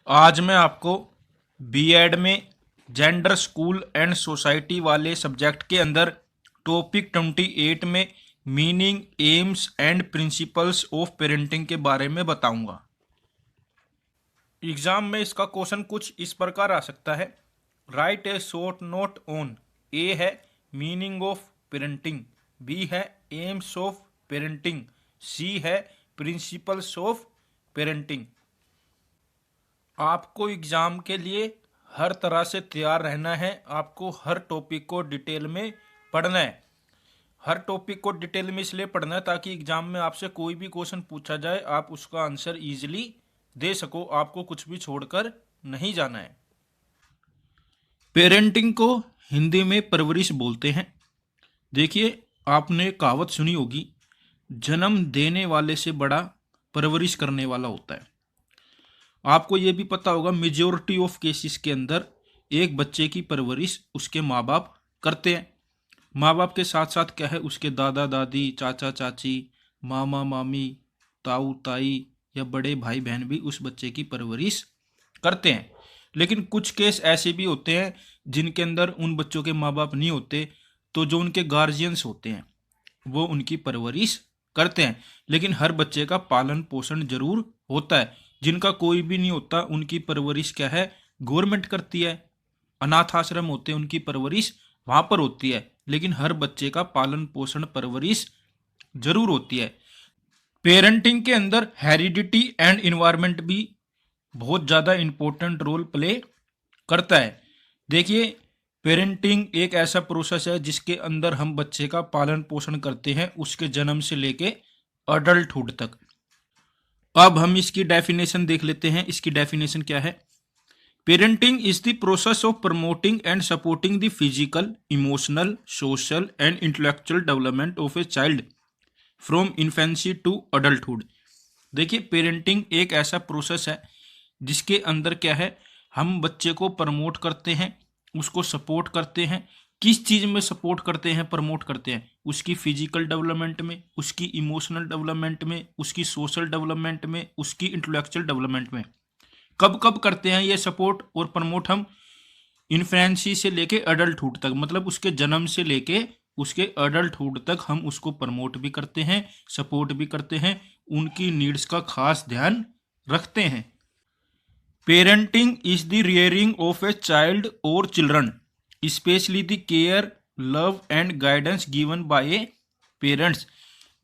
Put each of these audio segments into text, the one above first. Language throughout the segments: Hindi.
आज मैं आपको B.Ed में जेंडर स्कूल एंड सोसाइटी वाले सब्जेक्ट के अंदर टॉपिक 28 में meaning AIIMS and principles of parenting के बारे में बताऊंगा। एग्जाम में इसका क्वेश्चन कुछ इस प्रकार आ सकता है। Write a short note on. A है मीनिंग ऑफ पेरेंटिंग, बी है एम्स ऑफ पेरेंटिंग, सी है प्रिंसिपल्स ऑफ पेरेंटिंग। आपको एग्ज़ाम के लिए हर तरह से तैयार रहना है। आपको हर टॉपिक को डिटेल में पढ़ना है। हर टॉपिक को डिटेल में इसलिए पढ़ना है ताकि एग्ज़ाम में आपसे कोई भी क्वेश्चन पूछा जाए आप उसका आंसर इजीली दे सको। आपको कुछ भी छोड़कर नहीं जाना है। पेरेंटिंग को हिंदी में परवरिश बोलते हैं। देखिए, आपने कहावत सुनी होगी, जन्म देने वाले से बड़ा परवरिश करने वाला होता है। आपको ये भी पता होगा मेजॉरिटी ऑफ केसेस के अंदर एक बच्चे की परवरिश उसके माँ बाप करते हैं। माँ बाप के साथ साथ क्या है, उसके दादा दादी, चाचा चाची, मामा मामी, ताऊ ताई या बड़े भाई बहन भी उस बच्चे की परवरिश करते हैं। लेकिन कुछ केस ऐसे भी होते हैं जिनके अंदर उन बच्चों के माँ बाप नहीं होते, तो जो उनके गार्जियंस होते हैं वो उनकी परवरिश करते हैं। लेकिन हर बच्चे का पालन पोषण जरूर होता है। जिनका कोई भी नहीं होता उनकी परवरिश क्या है, गवर्नमेंट करती है। अनाथ आश्रम होते हैं, उनकी परवरिश वहां पर होती है। लेकिन हर बच्चे का पालन पोषण परवरिश जरूर होती है। पेरेंटिंग के अंदर हेरिडिटी एंड इन्वायरमेंट भी बहुत ज़्यादा इंपॉर्टेंट रोल प्ले करता है। देखिए, पेरेंटिंग एक ऐसा प्रोसेस है जिसके अंदर हम बच्चे का पालन पोषण करते हैं उसके जन्म से लेके अडल्टहुड तक। अब हम इसकी डेफिनेशन देख लेते हैं। इसकी डेफिनेशन क्या है? Parenting is the process of promoting and supporting the physical, emotional, social and intellectual development of a child from infancy to adulthood. देखिए, पेरेंटिंग एक ऐसा प्रोसेस है जिसके अंदर क्या है, हम बच्चे को प्रमोट करते हैं, उसको सपोर्ट करते हैं। किस चीज़ में सपोर्ट करते हैं, प्रमोट करते हैं? उसकी फिजिकल डेवलपमेंट में, उसकी इमोशनल डेवलपमेंट में, उसकी सोशल डेवलपमेंट में, उसकी इंटेलेक्चुअल डेवलपमेंट में। कब कब करते हैं ये सपोर्ट और प्रमोट हम? इन्फेंसी से लेके अडल्टहुड तक, मतलब उसके जन्म से लेके उसके अडल्टहुड तक हम उसको प्रमोट भी करते हैं, सपोर्ट भी करते हैं, उनकी नीड्स का खास ध्यान रखते हैं। Parenting is the rearing of a child और children, specially the care, love and guidance given by a parents.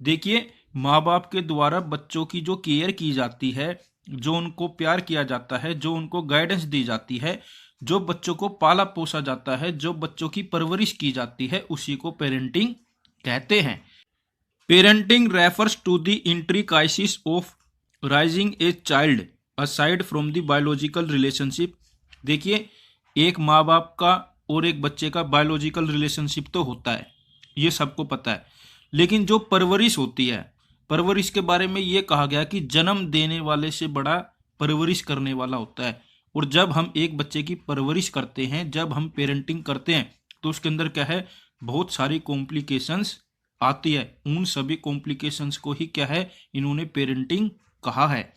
देखिए, माँ बाप के द्वारा बच्चों की जो केयर की जाती है, जो उनको प्यार किया जाता है, जो उनको गाइडेंस दी जाती है, जो बच्चों को पाला पोसा जाता है, जो बच्चों की परवरिश की जाती है, उसी को पेरेंटिंग कहते हैं। Parenting refers to the intricacies of raising a child aside from the biological relationship. देखिए, एक माँ बाप का और एक बच्चे का बायोलॉजिकल रिलेशनशिप तो होता है, ये सबको पता है। लेकिन जो परवरिश होती है, परवरिश के बारे में ये कहा गया कि जन्म देने वाले से बड़ा परवरिश करने वाला होता है। और जब हम एक बच्चे की परवरिश करते हैं, जब हम पेरेंटिंग करते हैं, तो उसके अंदर क्या है, बहुत सारी कॉम्प्लिकेशंस आती है। उन सभी कॉम्प्लिकेशंस को ही क्या है, इन्होंने पेरेंटिंग कहा है।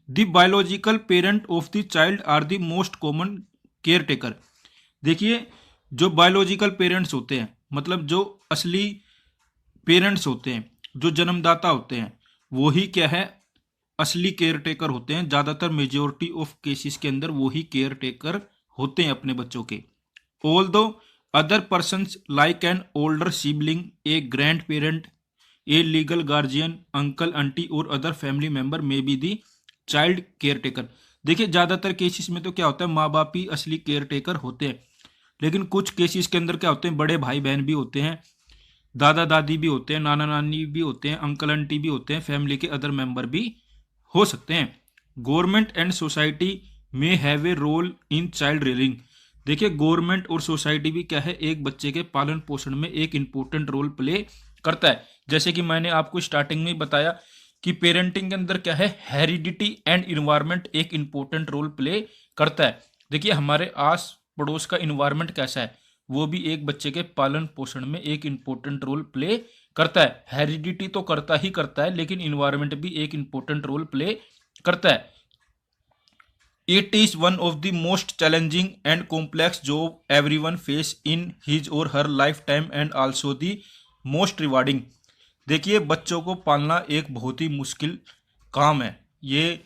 The biological parent of the child are the most common care taker. देखिए, जो बायोलॉजिकल पेरेंट्स होते हैं, मतलब जो असली पेरेंट्स होते हैं, जो जन्मदाता होते हैं, वो ही क्या है, असली केयर टेकर होते हैं। ज़्यादातर मेजोरिटी ऑफ केसेस के अंदर वो ही केयर टेकर होते हैं अपने बच्चों के। Although other persons like an older sibling, A grand parent, a legal guardian, uncle aunty और अदर फैमिली मेंबर में be the child care taker. देखिए, ज़्यादातर केसेस में तो क्या होता है, माँ बाप ही असली केयर टेकर होते हैं। लेकिन कुछ केसेस के अंदर क्या होते हैं, बड़े भाई बहन भी होते हैं, दादा दादी भी होते हैं, नाना नानी भी होते हैं, अंकल आंटी भी होते हैं, फैमिली के अदर मेंबर भी हो सकते हैं। गवर्नमेंट एंड सोसाइटी में have a role in child rearing. देखिए, गवर्नमेंट और सोसाइटी भी क्या है, एक बच्चे के पालन पोषण में एक इंपॉर्टेंट रोल प्ले करता है। जैसे कि मैंने आपको स्टार्टिंग में बताया कि पेरेंटिंग के अंदर क्या है, हेरिडिटी एंड इन्वायरमेंट एक इंपॉर्टेंट रोल प्ले करता है। देखिए, हमारे आस पड़ोस का इन्वायरमेंट कैसा है, वो भी एक बच्चे के पालन पोषण में एक इंपॉर्टेंट रोल प्ले करता है। हेरिडिटी तो करता ही करता है, लेकिन इन्वायरमेंट भी एक इंपॉर्टेंट रोल प्ले करता है। It is one of the most challenging and complex job everyone face in his or her lifetime and also the most rewarding। देखिए, बच्चों को पालना एक बहुत ही मुश्किल काम है। ये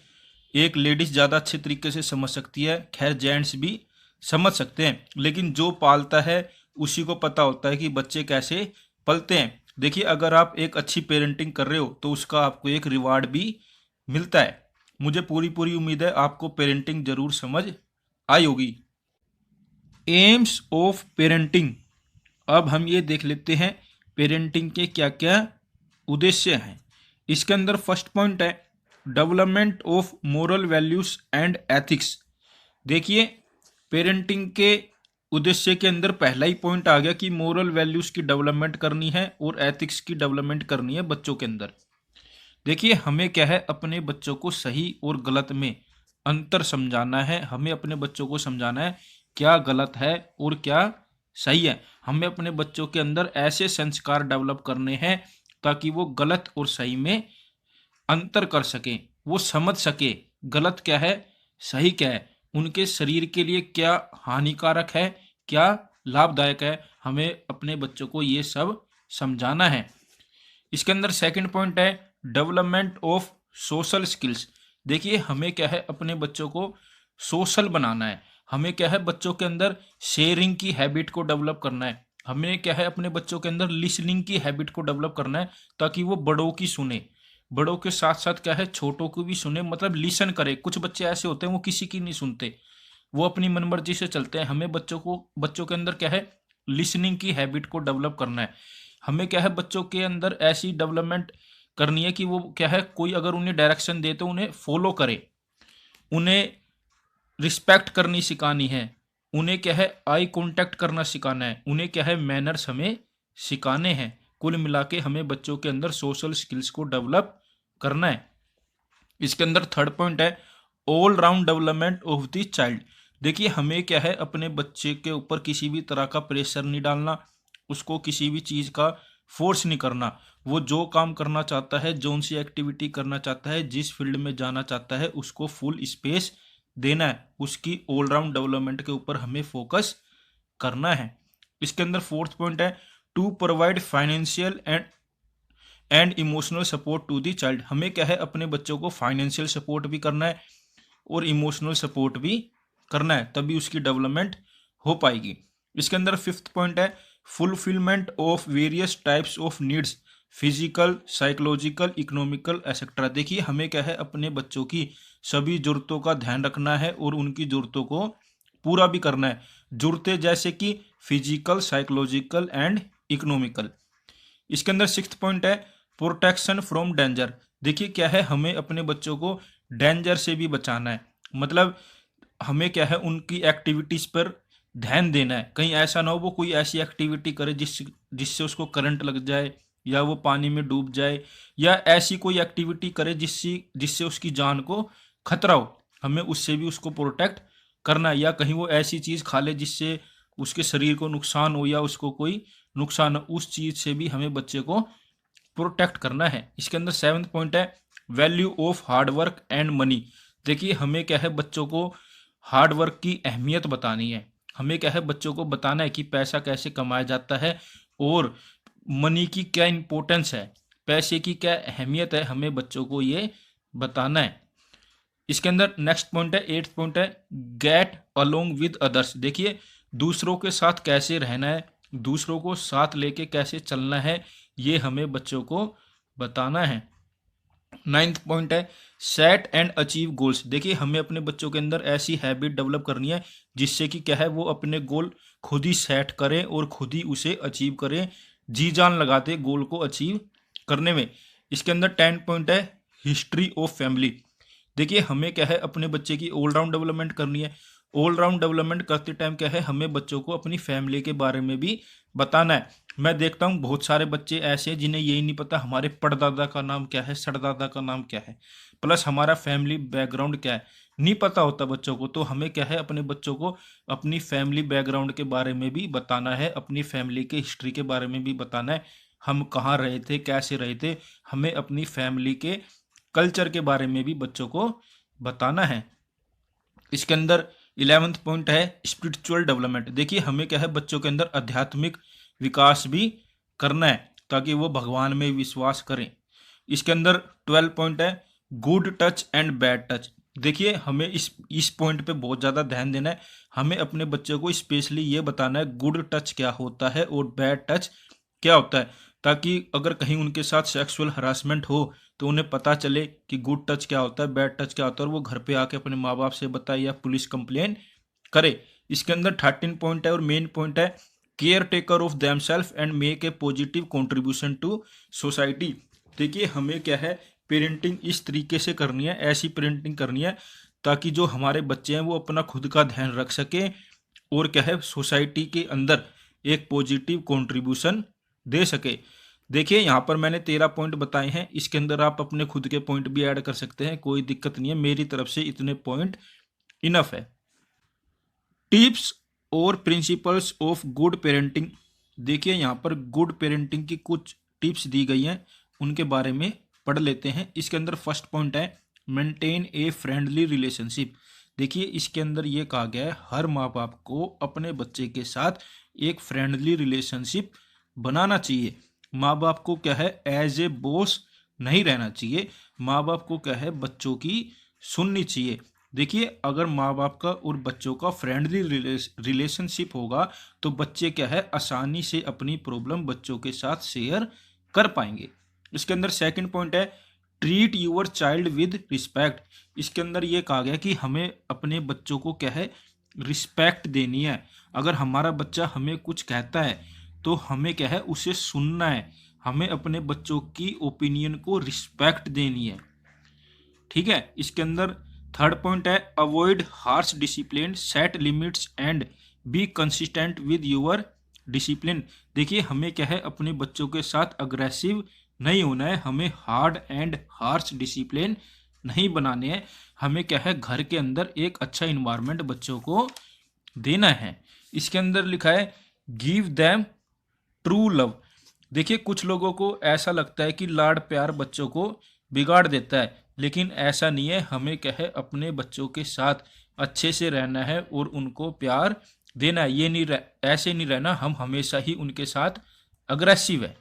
एक लेडीज ज़्यादा अच्छे तरीके से समझ सकती है, खैर जेंट्स भी समझ सकते हैं, लेकिन जो पालता है उसी को पता होता है कि बच्चे कैसे पलते हैं। देखिए, अगर आप एक अच्छी पेरेंटिंग कर रहे हो तो उसका आपको एक रिवार्ड भी मिलता है। मुझे पूरी पूरी उम्मीद है आपको पेरेंटिंग जरूर समझ आई होगी। AIIMS of parenting. अब हम ये देख लेते हैं पेरेंटिंग के क्या क्या उद्देश्य हैं। इसके अंदर फर्स्ट पॉइंट है development of moral values and ethics. देखिए, पेरेंटिंग के उद्देश्य के अंदर पहला ही पॉइंट आ गया कि मोरल वैल्यूज की डेवलपमेंट करनी है और एथिक्स की डेवलपमेंट करनी है बच्चों के अंदर। देखिए, हमें क्या है, अपने बच्चों को सही और गलत में अंतर समझाना है। हमें अपने बच्चों को समझाना है क्या गलत है और क्या सही है। हमें अपने बच्चों के अंदर ऐसे संस्कार डेवलप करने हैं ताकि वो गलत और सही में अंतर कर सकें, वो समझ सके गलत क्या है, सही क्या है, उनके शरीर के लिए क्या हानिकारक है, क्या लाभदायक है। हमें अपने बच्चों को ये सब समझाना है। इसके अंदर सेकंड पॉइंट है डेवलपमेंट ऑफ सोशल स्किल्स। देखिए, हमें क्या है, अपने बच्चों को सोशल बनाना है। हमें क्या है, बच्चों के अंदर शेयरिंग की हैबिट को डेवलप करना है। हमें क्या है, अपने बच्चों के अंदर लिसनिंग की हैबिट को डेवलप करना है ताकि वो बड़ों की सुने, बड़ों के साथ साथ क्या है छोटों को भी सुने, मतलब लिसन करे। कुछ बच्चे ऐसे होते हैं वो किसी की नहीं सुनते, वो अपनी मनमर्जी से चलते हैं। हमें बच्चों के अंदर क्या है, लिसनिंग की हैबिट को डेवलप करना है। हमें क्या है, बच्चों के अंदर ऐसी डेवलपमेंट करनी है कि वो क्या है, कोई अगर उन्हें डायरेक्शन दे तो उन्हें फॉलो करे, उन्हें रिस्पेक्ट करनी सिखानी है, उन्हें क्या है आई कांटेक्ट करना सिखाना है, उन्हें क्या है मैनर्स हमें सिखाने हैं। कुल मिला के हमें बच्चों के अंदर सोशल स्किल्स को डेवलप करना है। इसके अंदर थर्ड पॉइंट है all round development of the child. देखिए, हमें क्या है, अपने बच्चे के ऊपर किसी भी तरह का प्रेशर नहीं डालना, उसको किसी भी चीज़ का फोर्स नहीं करना। वो जो काम करना चाहता है, जोन सी एक्टिविटी करना चाहता है, जिस फील्ड में जाना चाहता है, उसको फुल स्पेस देना है। उसकी ऑलराउंड डेवलपमेंट के ऊपर हमें फोकस करना है। इसके अंदर फोर्थ पॉइंट है to provide financial and emotional support to the child. हमें क्या है, अपने बच्चों को फाइनेंशियल सपोर्ट भी करना है और इमोशनल सपोर्ट भी करना है, तभी उसकी डेवलपमेंट हो पाएगी। इसके अंदर फिफ्थ पॉइंट है fulfilment of various types of needs, physical, psychological, economical etcetera. देखिए, हमें क्या है, अपने बच्चों की सभी जरूरतों का ध्यान रखना है और उनकी जरूरतों को पूरा भी करना है। जरूरतें जैसे कि फिजिकल, साइकोलॉजिकल एंड इकोनॉमिकल। इसके अंदर सिक्स्थ पॉइंट है प्रोटेक्शन फ्रॉम डेंजर। देखिए, क्या है, हमें अपने बच्चों को डेंजर से भी बचाना है। मतलब हमें क्या है, उनकी एक्टिविटीज पर ध्यान देना है। कहीं ऐसा ना हो वो कोई ऐसी एक्टिविटी करे जिससे उसको करंट लग जाए या वो पानी में डूब जाए, या ऐसी कोई एक्टिविटी करे जिससे जिससे उसकी जान को खतरा हो। हमें उससे भी उसको प्रोटेक्ट करना है। या कहीं वो ऐसी चीज़ खा ले जिससे उसके शरीर को नुकसान हो या उसको कोई नुकसान हो, उस चीज़ से भी हमें बच्चे को प्रोटेक्ट करना है। इसके अंदर सेवंथ पॉइंट है value of hard work and money. देखिए, हमें क्या है, बच्चों को हार्ड वर्क की अहमियत बतानी है। हमें क्या है, बच्चों को बताना है कि पैसा कैसे कमाया जाता है और मनी की क्या इंपॉर्टेंस है, पैसे की क्या अहमियत है, हमें बच्चों को ये बताना है। इसके अंदर नेक्स्ट पॉइंट है एट्थ पॉइंट है गेट अलोंग विद अदर्स। देखिए, दूसरों के साथ कैसे रहना है, दूसरों को साथ लेके कैसे चलना है, ये हमें बच्चों को बताना है। नाइन्थ पॉइंट है सेट एंड अचीव गोल्स। देखिए, हमें अपने बच्चों के अंदर ऐसी हैबिट डेवलप करनी है जिससे कि क्या है, वो अपने गोल खुद ही सेट करें और खुद ही उसे अचीव करें, जी जान लगाते गोल को अचीव करने में। इसके अंदर 10 पॉइंट है हिस्ट्री ऑफ फैमिली। देखिए, हमें क्या है, अपने बच्चे की ऑलराउंड डेवलपमेंट करनी है। ऑलराउंड डेवलपमेंट करते टाइम क्या है, हमें बच्चों को अपनी फैमिली के बारे में भी बताना है। मैं देखता हूँ बहुत सारे बच्चे ऐसे हैं जिन्हें यही नहीं पता हमारे परदादा का नाम क्या है, सड़दादा का नाम क्या है, प्लस हमारा फैमिली बैकग्राउंड क्या है, नहीं पता होता बच्चों को। तो हमें क्या है, अपने बच्चों को अपनी फैमिली बैकग्राउंड के बारे में भी बताना है, अपनी फैमिली के हिस्ट्री के बारे में भी बताना है। हम कहाँ रहे थे, कैसे रहे थे, हमें अपनी फैमिली के कल्चर के बारे में भी बच्चों को बताना है। इसके अंदर 11वां पॉइंट है स्पिरिचुअल डेवलपमेंट। देखिए हमें क्या है, बच्चों के अंदर आध्यात्मिक विकास भी करना है ताकि वो भगवान में विश्वास करें। इसके अंदर 12 पॉइंट है good touch and bad touch. देखिए हमें इस पॉइंट पे बहुत ज़्यादा ध्यान देना है। हमें अपने बच्चों को स्पेशली ये बताना है गुड टच क्या होता है और बैड टच क्या होता है, ताकि अगर कहीं उनके साथ सेक्सुअल हरासमेंट हो तो उन्हें पता चले कि गुड टच क्या होता है, बैड टच क्या होता है, और वो घर पे आके अपने माँ बाप से बताए या पुलिस कंप्लेन करे। इसके अंदर 13 पॉइंट है और मेन पॉइंट है care taker of them self and make a positive contribution to society. देखिए हमें क्या है, पेरेंटिंग इस तरीके से करनी है, ऐसी पेरेंटिंग करनी है ताकि जो हमारे बच्चे हैं वो अपना खुद का ध्यान रख सकें और क्या है सोसाइटी के अंदर एक पॉजिटिव कंट्रीब्यूशन दे सके। देखिए यहाँ पर मैंने 13 पॉइंट बताए हैं, इसके अंदर आप अपने खुद के पॉइंट भी ऐड कर सकते हैं, कोई दिक्कत नहीं है, मेरी तरफ से इतने पॉइंट इनफ है। टिप्स और प्रिंसिपल्स ऑफ गुड पेरेंटिंग। देखिए यहाँ पर गुड पेरेंटिंग की कुछ टिप्स दी गई हैं, उनके बारे में पढ़ लेते हैं। इसके अंदर फर्स्ट पॉइंट है मेंटेन ए फ्रेंडली रिलेशनशिप। देखिए इसके अंदर ये कहा गया है हर माँ बाप को अपने बच्चे के साथ एक फ्रेंडली रिलेशनशिप बनाना चाहिए। माँ बाप को क्या है एज ए बॉस नहीं रहना चाहिए, माँ बाप को क्या है बच्चों की सुननी चाहिए। देखिए अगर माँ बाप का और बच्चों का फ्रेंडली रिलेशनशिप होगा तो बच्चे क्या है आसानी से अपनी प्रॉब्लम बच्चों के साथ शेयर कर पाएंगे। इसके अंदर सेकंड पॉइंट है treat your child with respect. इसके अंदर ये कहा गया कि हमें अपने बच्चों को क्या है रिस्पेक्ट देनी है। अगर हमारा बच्चा हमें कुछ कहता है तो हमें क्या है उसे सुनना है, हमें अपने बच्चों की ओपिनियन को रिस्पेक्ट देनी है। ठीक है, इसके अंदर थर्ड पॉइंट है avoid harsh discipline, set limits and be consistent with your discipline. देखिए हमें क्या है अपने बच्चों के साथ अग्रेसिव नहीं होना है, हमें हार्ड एंड हार्श डिसिप्लिन नहीं बनाने हैं, हमें क्या है घर के अंदर एक अच्छा इन्वायरमेंट बच्चों को देना है। इसके अंदर लिखा है गिव देम ट्रू लव। देखिए कुछ लोगों को ऐसा लगता है कि लाड प्यार बच्चों को बिगाड़ देता है, लेकिन ऐसा नहीं है, हमें क्या है अपने बच्चों के साथ अच्छे से रहना है और उनको प्यार देना है। ये नहीं ऐसे नहीं रहना हम हमेशा ही उनके साथ अग्रेसिव है।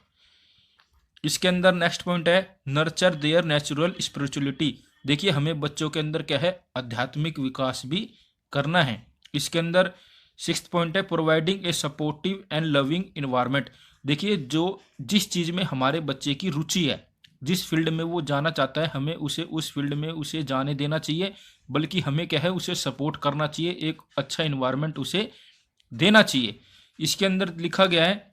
इसके अंदर नेक्स्ट पॉइंट है नर्चर देयर नेचुरल स्पिरिचुअलिटी। देखिए हमें बच्चों के अंदर क्या है आध्यात्मिक विकास भी करना है। इसके अंदर सिक्स्थ पॉइंट है providing A supportive and loving environment. देखिए जो जिस चीज़ में हमारे बच्चे की रुचि है, जिस फील्ड में वो जाना चाहता है, हमें उसे उस फील्ड में उसे जाने देना चाहिए, बल्कि हमें क्या है उसे सपोर्ट करना चाहिए, एक अच्छा इन्वायरमेंट उसे देना चाहिए। इसके अंदर लिखा गया है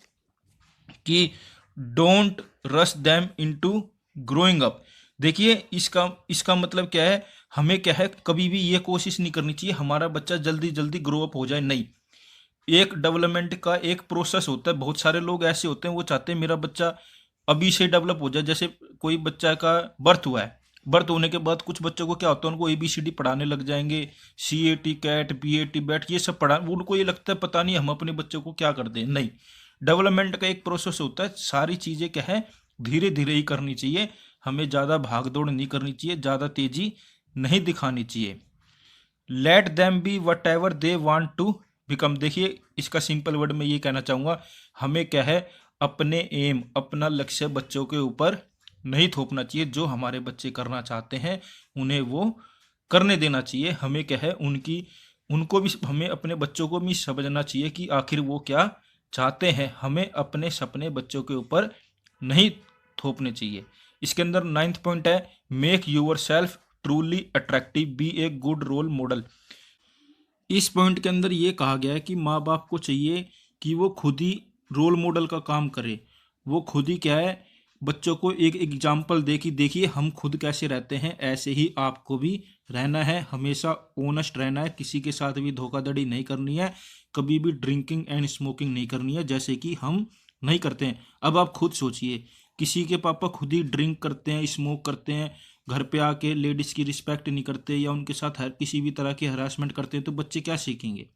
कि don't rush them into growing up. देखिए इसका इसका मतलब क्या है, हमें क्या है कभी भी ये कोशिश नहीं करनी चाहिए हमारा बच्चा जल्दी जल्दी ग्रो अप हो जाए। नहीं, एक डेवलपमेंट का एक प्रोसेस होता है। बहुत सारे लोग ऐसे होते हैं वो चाहते हैं मेरा बच्चा अभी से डेवलप हो जाए। जैसे कोई बच्चा का बर्थ हुआ है, बर्थ होने के बाद कुछ बच्चों को क्या होता है उनको ABCD पढ़ाने लग जाएंगे, CAT कैट BAT बैट ये सब पढ़ा, उनको ये लगता है पता नहीं हम अपने बच्चों को क्या कर दें। नहीं, डेवलपमेंट का एक प्रोसेस होता है, सारी चीज़ें क्या है धीरे धीरे ही करनी चाहिए, हमें ज़्यादा भाग दौड़ नहीं करनी चाहिए, ज़्यादा तेज़ी नहीं दिखानी चाहिए। Let them be whatever they want to become. देखिए इसका सिंपल वर्ड में ये कहना चाहूँगा, हमें क्या है अपने एम अपना लक्ष्य बच्चों के ऊपर नहीं थोपना चाहिए। जो हमारे बच्चे करना चाहते हैं उन्हें वो करने देना चाहिए। हमें क्या है उनको भी हमें अपने बच्चों को भी समझना चाहिए कि आखिर वो क्या चाहते हैं, हमें अपने सपने बच्चों के ऊपर नहीं थोपने चाहिए। इसके अंदर नाइन्थ पॉइंट है make yourself truly attractive, be a good role model. इस पॉइंट के अंदर ये कहा गया है कि माँ बाप को चाहिए कि वो खुद ही रोल मॉडल का काम करे, वो खुद ही क्या है बच्चों को एक एग्जाम्पल दे कि देखिए हम खुद कैसे रहते हैं ऐसे ही आपको भी रहना है, हमेशा ऑनेस्ट रहना है, किसी के साथ भी धोखाधड़ी नहीं करनी है, कभी भी ड्रिंकिंग एंड स्मोकिंग नहीं करनी है जैसे कि हम नहीं करते हैं। अब आप खुद सोचिए किसी के पापा खुद ही ड्रिंक करते हैं, स्मोक करते हैं, घर पे आके लेडीज़ की रिस्पेक्ट नहीं करते या उनके साथ हर किसी भी तरह की हरासमेंट करते हैं तो बच्चे क्या सीखेंगे।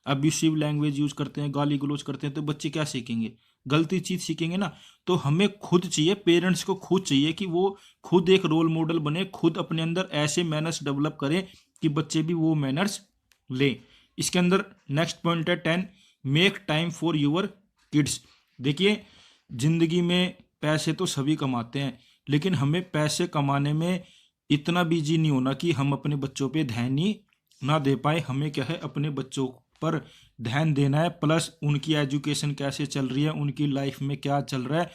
अब्यूसिव लैंग्वेज यूज करते हैं, गाली गलौज करते हैं तो बच्चे क्या सीखेंगे, गलती चीज सीखेंगे ना। तो हमें खुद चाहिए, पेरेंट्स को खुद चाहिए कि वो खुद एक रोल मॉडल बने, खुद अपने अंदर ऐसे मैनर्स डेवलप करें कि बच्चे भी वो मैनर्स लें। इसके अंदर नेक्स्ट पॉइंट है 10, make time for your kids. देखिए, जिंदगी में पैसे तो सभी कमाते हैं, लेकिन हमें पैसे कमाने में इतना बिजी नहीं होना कि हम अपने बच्चों पे ध्यान ही ना दे पाए। हमें क्या है, अपने बच्चों पर ध्यान देना है, प्लस उनकी एजुकेशन कैसे चल रही है, उनकी लाइफ में क्या चल रहा है,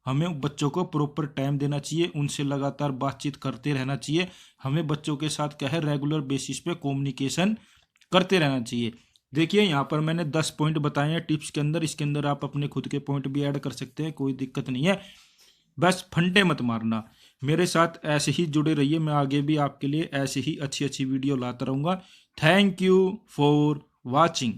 हमें बच्चों को प्रॉपर टाइम देना चाहिए, उनसे लगातार बातचीत करते रहना चाहिए। हमें बच्चों के साथ क्या है, रेगुलर बेसिस पे कम्युनिकेशन करते रहना चाहिए। देखिए, यहाँ पर मैंने 10 पॉइंट बताए हैं टिप्स के अंदर। इसके अंदर आप अपने खुद के पॉइंट भी ऐड कर सकते हैं, कोई दिक्कत नहीं है। बस फंटे मत मारना। मेरे साथ ऐसे ही जुड़े रहिए, मैं आगे भी आपके लिए ऐसे ही अच्छी अच्छी वीडियो लाता रहूँगा। Thank you for watching.